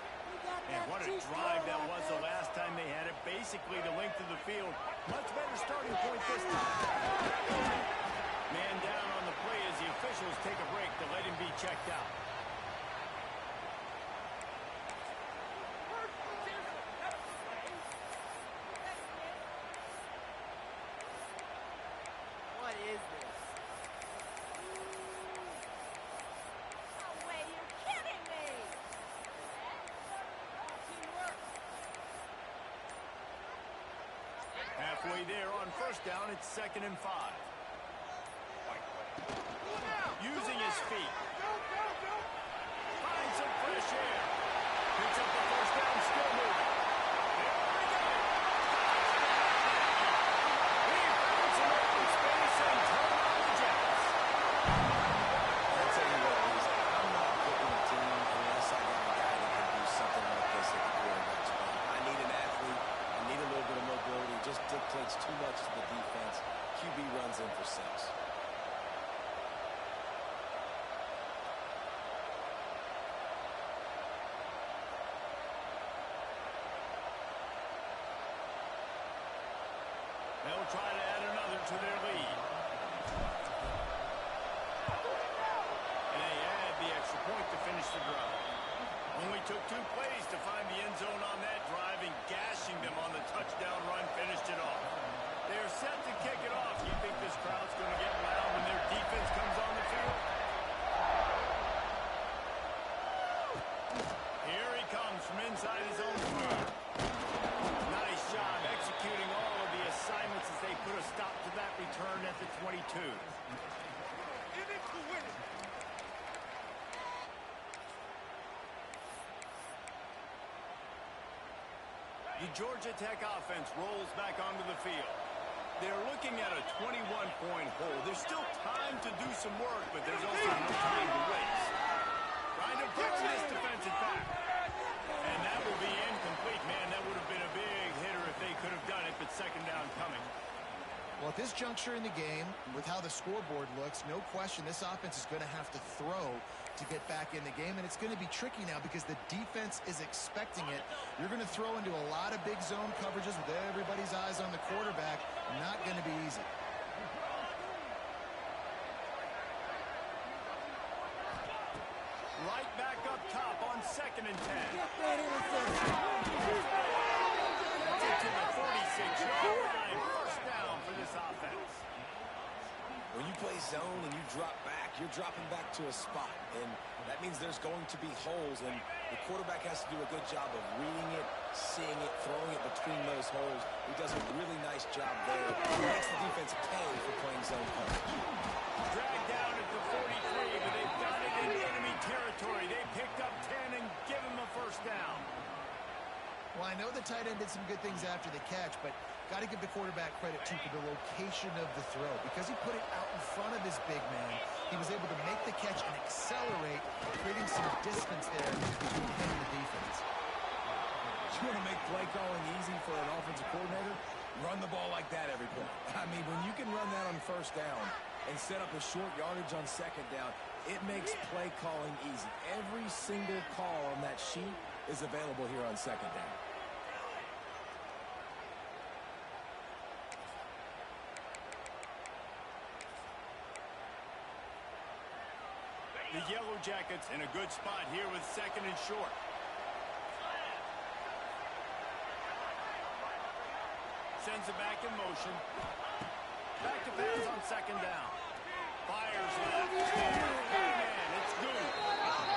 And what a drive that was the last time they had it. Basically the length of the field. Much better starting point this time. Man down on the play as the officials take a break to let him be checked out. What is this? No way, you're kidding me! Teamwork. Halfway there on first down, it's 2nd and 5. Using his feet. Finds some fresh air. Picks up the first down, still moving. He found some open space and turned on the Jets. I'll tell you what, Reese, I'm not picking a team unless I got a guy that can do something like this at the quarterback spot. I need an athlete. I need a little bit of mobility. It just dictates too much to the defense. QB runs in for 6. They'll try to add another to their lead. And they add the extra point to finish the drive. Only took 2 plays to find the end zone on that drive, and gashing them on the touchdown run finished it off. They're set to kick it off. You think this crowd's going to get loud when their defense comes on the field? Here he comes from inside his own 5. Nice job executing all of the assignments as they put a stop to that return at the 22. The Georgia Tech offense rolls back onto the field. They're looking at a 21-point hole. There's still time to do some work, but there's also no time to waste. Trying to burn this defensive back. And that will be incomplete. Man, that would have been a big hitter if they could have done it, but second down coming. Well, at this juncture in the game, with how the scoreboard looks, no question this offense is going to have to throw to get back in the game, and it's going to be tricky now because the defense is expecting it. You're going to throw into a lot of big zone coverages with everybody's eyes on the quarterback. Not going to be easy. Right back up top on 2nd and 10. Get that interception. Take to the 46-yard line. First down for this offense. you're dropping back to a spot, and that means there's going to be holes, and the quarterback has to do a good job of reading it, seeing it, throwing it between those holes. He does a really nice job there. He makes the defense pay for playing zone coverage. Dragged down at the 43, but they've got it in enemy territory. They picked up 10 and give him a first down. Well, I know the tight end did some good things after the catch, but got to give the quarterback credit, too, for the location of the throw. Because he put it out in front of his big man, he was able to make the catch and accelerate, creating some distance there between him and the defense. You want to make play calling easy for an offensive coordinator? Run the ball like that every play. I mean, when you can run that on first down and set up a short yardage on second down, it makes play calling easy. Every single call on that sheet is available here on second down. The Yellow Jackets in a good spot here with second and short. Sends it back in motion. Back to pass on second down. Fires left. And it's good.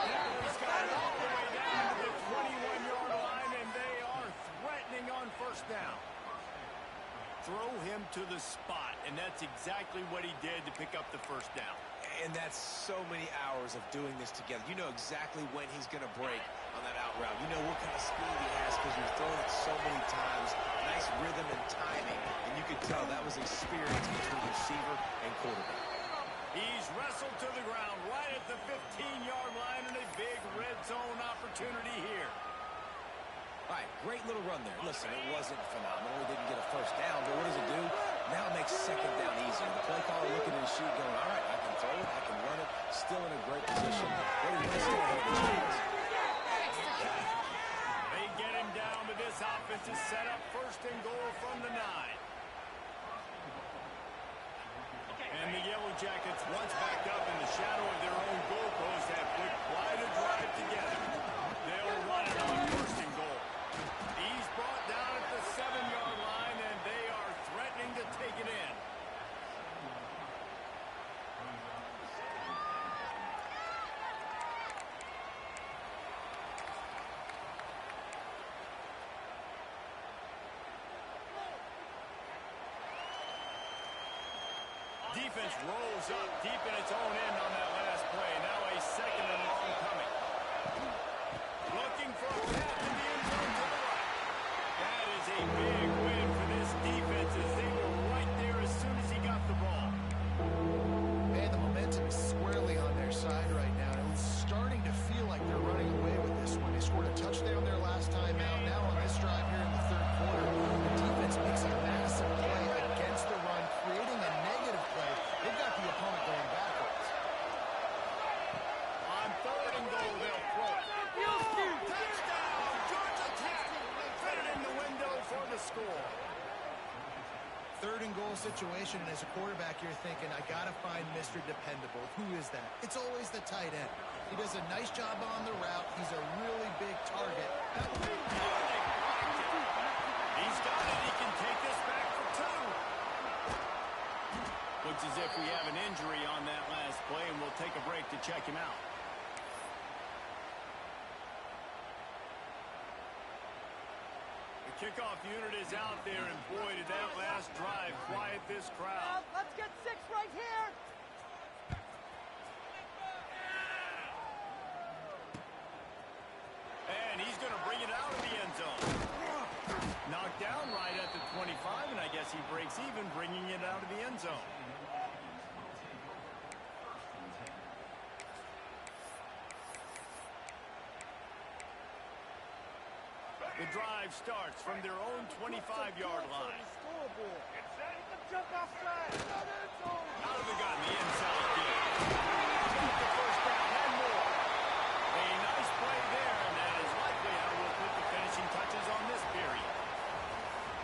Now he's got it all the way down to the 21-yard line, and they are threatening on first down. Throw him to the spot, and that's exactly what he did to pick up the first down. And that's so many hours of doing this together. You know exactly when he's going to break on that out route. You know what kind of speed he has because we've thrown it so many times. Nice rhythm and timing. And you could tell that was experience between receiver and quarterback. He's wrestled to the ground right at the 15-yard line, and a big red zone opportunity here. All right, great little run there. Listen, it wasn't phenomenal. He didn't get a first down, but what does it do? Now it makes second down easier. The play caller looking at his sheet going, all right, I can throw it, I can run it, still in a great position. What do you think? They get him down, but this offense is set up first and goal from the 9. And the Yellow Jackets, once backed up in the shadow of their own goalpost, have put quite a drive together. They'll run it on first and goal. He's brought down at the 7-yard line, and they are threatening to take it in. Defense rolls up deep in its own end on that last play. Now a second and long coming. Looking for a path in the end zone to the right. That is a big win for this defense as they were right there as soon as he got the ball. Man, the momentum is squarely on their side right now. And it's starting to feel like they're running away with this one. They scored a touchdown their last time out. Now on this drive here in the third quarter, the defense makes a massive play against the run, creating a negative play. They've got the opponent going backwards. On third and goal, they'll throw it. Touchdown, Georgia Tech. Fit it in the window for the score. Third and goal situation, and as a quarterback, you're thinking, I got to find Mr. Dependable. Who is that? It's always the tight end. He does a nice job on the route. He's a really big target. He's got it. He can take this back for 2. Looks as if we have an injury on that last play, and we'll take a break to check him out. The kickoff unit is out there, and boy, did that last drive quiet this crowd. Let's get 6 right here. And he's going to bring it out of the end zone. Knocked down right at the 25, and I guess he breaks even, bringing it out of the end zone. The drive starts from their own 25-yard line. Out of the gun, the inside kick. Got the first down and more. A nice play there, and that is likely how we'll put the finishing touches on this period.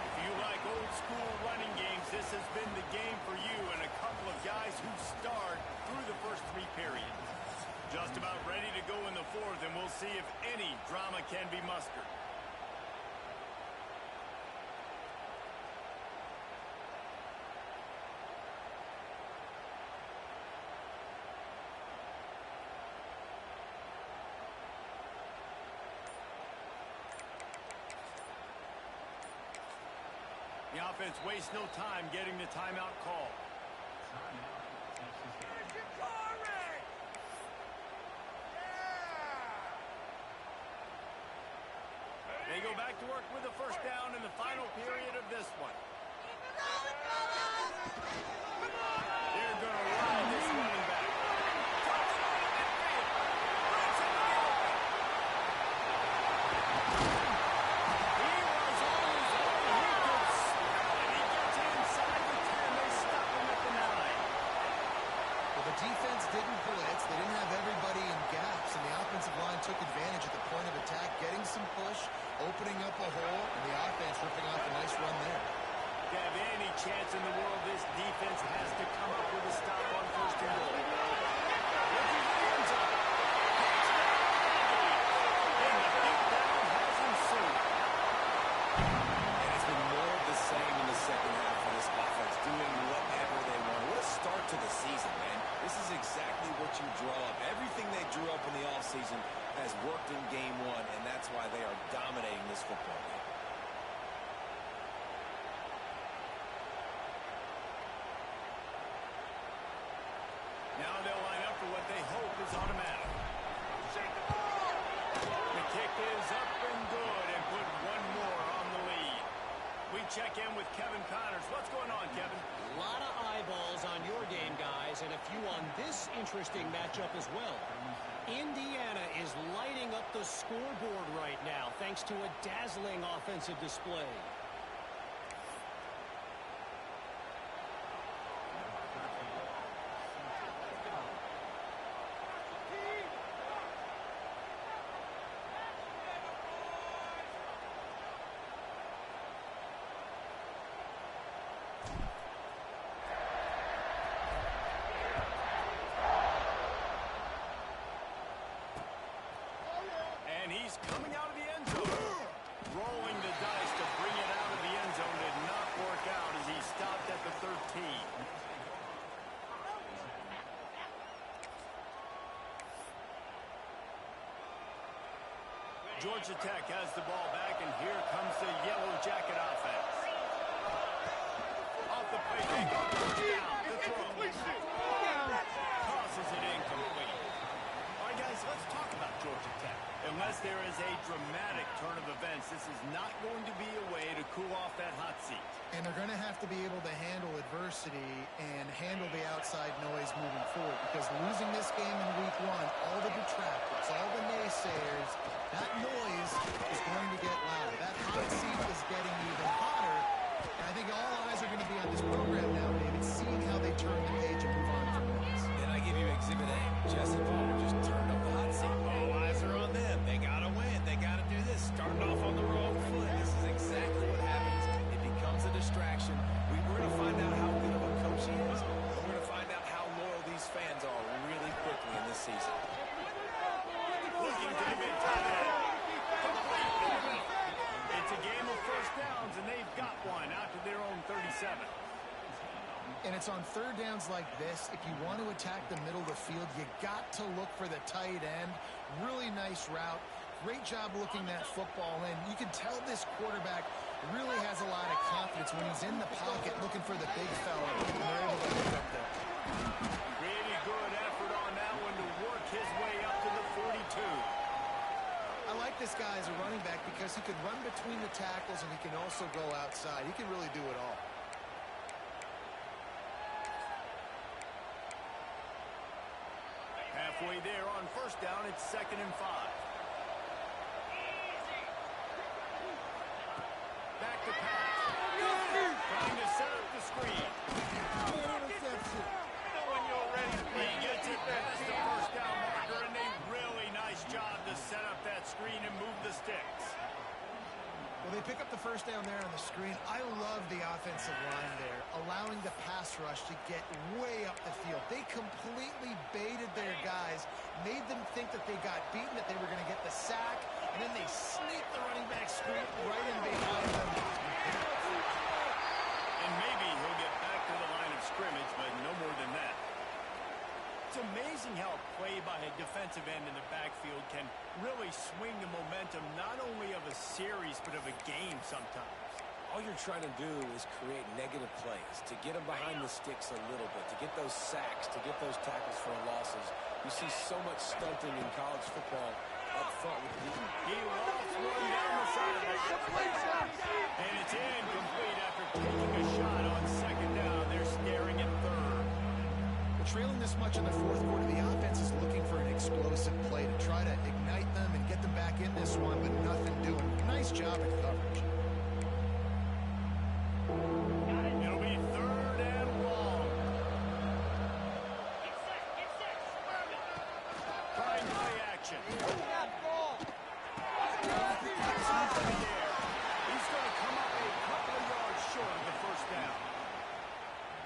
If you like old-school running games, this has been the game for you and a couple of guys who starred through the first 3 periods. Just about ready to go in the 4th, and we'll see if any drama can be mustered. defense wastes no time getting the timeout call. They go back to work with the first down in the final period of this one. They're going to ride this running back. He was on his own. He could smell it. He gets inside the 10. They stop him at the 9. Well, the defense didn't blitz. They didn't have everybody in gaps, and the offensive line took advantage at the point of attack, getting some push, opening up a hole, and the offense ripping off a nice run there. To have any chance in the world, this defense has to come up with a stop on first and goal. Looking for the end zone. And the beatdown has ensued. And it's been more of the same in the second half for this offense, doing whatever they want. What a start to the season, man. This is exactly what you draw up. Everything they drew up in the offseason has worked in game one, and that's why they are dominating this football game. Now they'll line up for what they hope is automatic. The kick is up and good and put one more on the lead. We check in with Kevin Connors. What's going on, Kevin? A lot of eyeballs on your game, guys, and a few on this interesting matchup as well. Indiana is lighting up the scoreboard right now thanks to a dazzling offensive display. And he's coming out of the end zone. Rolling the dice to bring it out of the end zone did not work out as he stopped at the 13. Georgia Tech has the ball back, and here comes the Yellow Jacket offense. Off the play fake, off the first down, the throw. Tosses it incomplete. All right, guys, let's talk about Georgia Tech. Unless there is a dramatic turn of events, this is not going to be a way to cool off that hot seat. And they're going to have to be able to handle adversity and handle the outside noise moving forward, because losing this game in week one, all the detractors, all the naysayers, that noise is going to get louder. That hot seat is getting even hotter. And I think all eyes are going to be on this program now, David, seeing how they turn the page and move on from this. And I give you Exhibit A. Jesse Palmer just turned up the hot seat. All eyes are on them. They got to win. They got to do this. Starting off on the wrong foot. This is exactly what happens. It becomes a distraction. We're going to find out how good of a coach he is. We're going to find out how loyal these fans are really quickly in this season. Looking to the big tight end. Complete. It's a game of first downs, and they've got one out to their own 37. And it's on third downs like this. If you want to attack the middle of the field, you got to look for the tight end. Really nice route. Great job looking that football in. You can tell this quarterback really has a lot of confidence when he's in the pocket looking for the big fella, and they're able to hook up there. Really good effort on that one to work his way up to the 42. I like this guy as a running back because he can run between the tackles and he can also go outside. He can really do it all. Halfway there on first down, it's 2nd and 5. Back to pass. Trying to set up the screen. When you're ready, he gets it past the first down marker, and a really nice job to set up that screen and move the sticks. Well, they pick up the first down there on the screen. I love the offensive line there, allowing the pass rush to get way up the field. They completely baited their guys, made them think that they got beaten, that they were going to get the sack, and then they sneaked the running back screen right in behind them. And maybe he'll get back to the line of scrimmage, but no more than that. It's amazing how a play by a defensive end in the backfield can really swing the momentum not only of a series but of a game sometimes. All you're trying to do is create negative plays, to get them behind the sticks a little bit, to get those sacks, to get those tackles for losses. You see so much stunting in college football up front with the defense. He lost one down the sideline. And it's incomplete after taking a shot on second down. They're staring at third. Well, trailing this much in the fourth quarter, the offense is looking for an explosive play to try to ignite them and get them back in this one, but nothing doing. Nice job at coverage. It'll be third and long. Trying play action. He's going to come up a couple of yards short of the first down.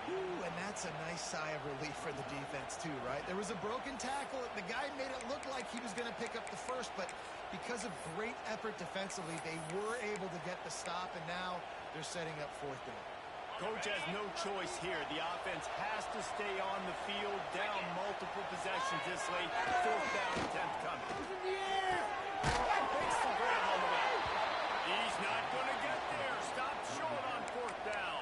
Ooh, and that's a nice sigh of relief for the defense too, right? There was a broken tackle. The guy made it look like he was going to pick up the first, but because of great effort defensively, they were able to get the stop, and now they're setting up fourth down. Coach has no choice here. The offense has to stay on the field, down multiple possessions this late. Fourth down attempt coming. Makes the grab on the way. He's not going to get there. Stop short on fourth down.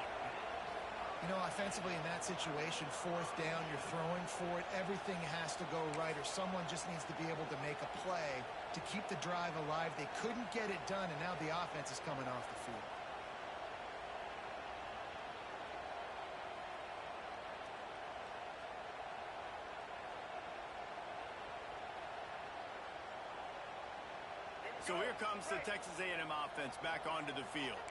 You know, offensively in that situation, fourth down, you're throwing for it. Everything has to go right, or someone just needs to be able to make a play to keep the drive alive. They couldn't get it done, and now the offense is coming off the field. So here comes the Texas A&M offense back onto the field.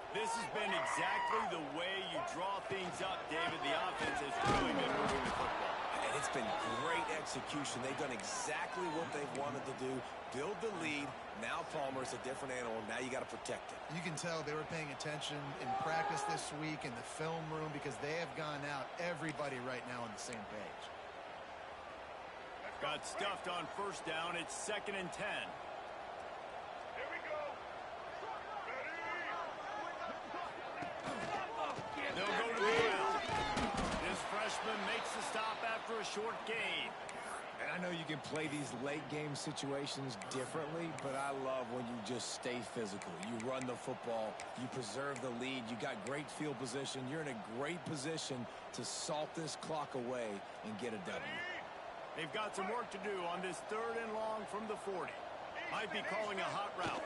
This has been exactly the way you draw things up, David. The offense has really been moving the football. And it's been great execution. They've done exactly what they've wanted to do. Build the lead. Now Palmer's a different animal. Now you got to protect it. You can tell they were paying attention in practice this week in the film room because they have gone out, everybody right now on the same page. Got stuffed on first down. It's 2nd and 10. They'll go to the ground. This freshman makes the stop after a short gain. And I know you can play these late game situations differently, but I love when you just stay physical. You run the football, you preserve the lead, you got great field position. You're in a great position to salt this clock away and get a W. They've got some work to do on this 3rd and long from the 40. Might be calling a hot route.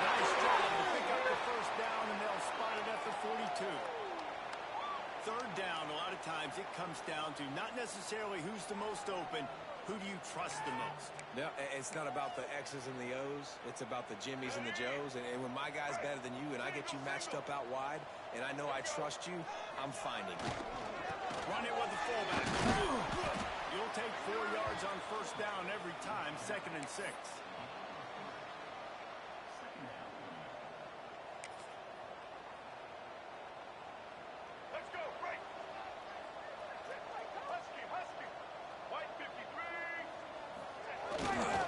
Nice job to pick up the first down, and they'll spot it at the 42. 3rd down, a lot of times it comes down to not necessarily who's the most open, who do you trust the most? No, it's not about the X's and the O's. It's about the Jimmies and the Joes. And when my guy's better than you and I get you matched up out wide and I know I trust you, I'm finding you. Run it with the fullback. You'll take 4 yards on first down every time, 2nd and 6.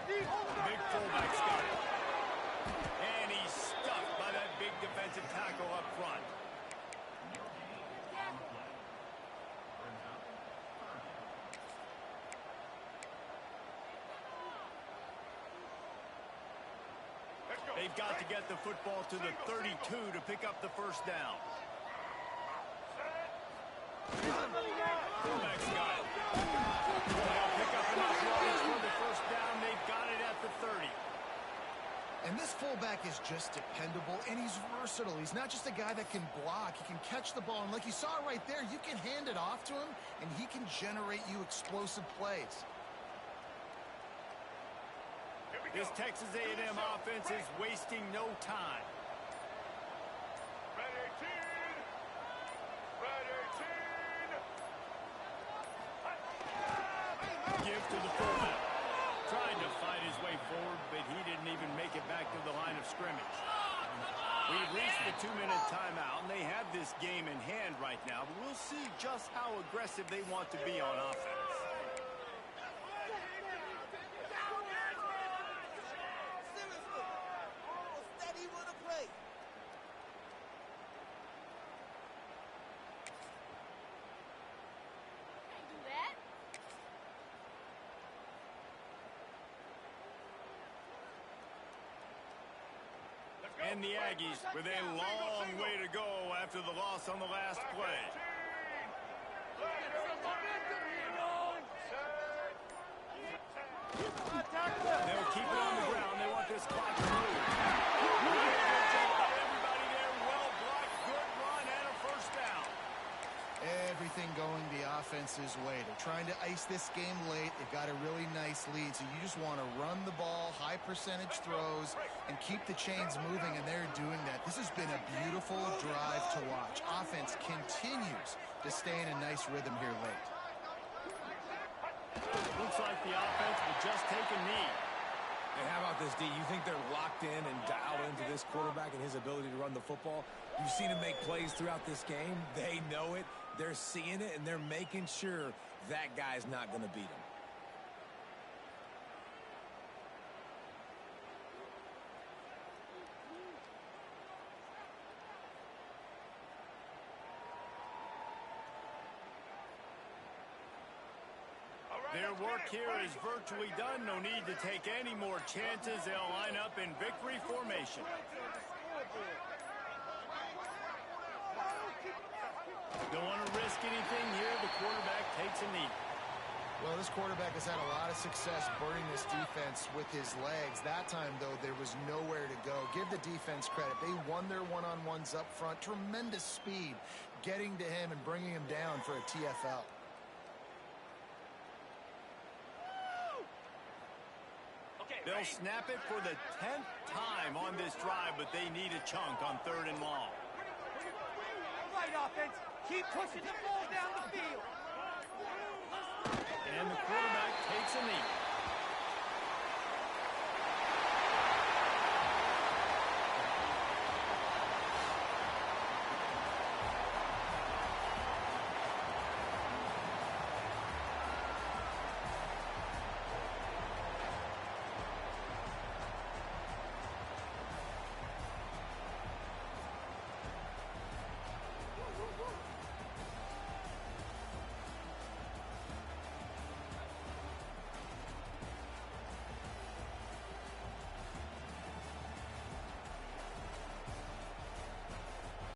Big fullback's got it. And he's stuffed by that big defensive tackle up front. They've got to get the football to the 32 to pick up the first down. Fullback's got it. They'll pick up enough yards for the first down. They've got it at the 30. And this fullback is just dependable, and he's versatile. He's not just a guy that can block. He can catch the ball, and like you saw right there, you can hand it off to him, and he can generate you explosive plays. This Texas A&M offense is wasting no time. Red 18! Red 18! Give to the fullback. Tried to fight his way forward, but he didn't even make it back to the line of scrimmage. We've reached the 2-minute timeout, and they have this game in hand right now, but we'll see just how aggressive they want to be on offense. And the Aggies with a long way to go after the loss on the last play. They'll keep it on the ground. They want this clock to move. Everybody there, well blocked, good run, and a first down. Everything going the offense's way. They're trying to ice this game late. They've got a really nice lead, so you just want to run the ball, high percentage throws, and keep the chains moving, and they're doing that. This has been a beautiful drive to watch. Offense continues to stay in a nice rhythm here late. Looks like the offense will just take a knee. And how about this, D? You think they're locked in and dialed into this quarterback and his ability to run the football? You've seen him make plays throughout this game. They know it. They're seeing it, and they're making sure that guy's not going to beat him. Their work here is virtually done. No need to take any more chances. They'll line up in victory formation. Don't want to risk anything here. The quarterback takes a knee. Well, this quarterback has had a lot of success burning this defense with his legs. That time, though, there was nowhere to go. Give the defense credit. They won their one-on-ones up front. Tremendous speed getting to him and bringing him down for a TFL. They'll snap it for the 10th time on this drive, but they need a chunk on 3rd and long. Right, offense. Keep pushing the ball down the field. And the quarterback takes a knee.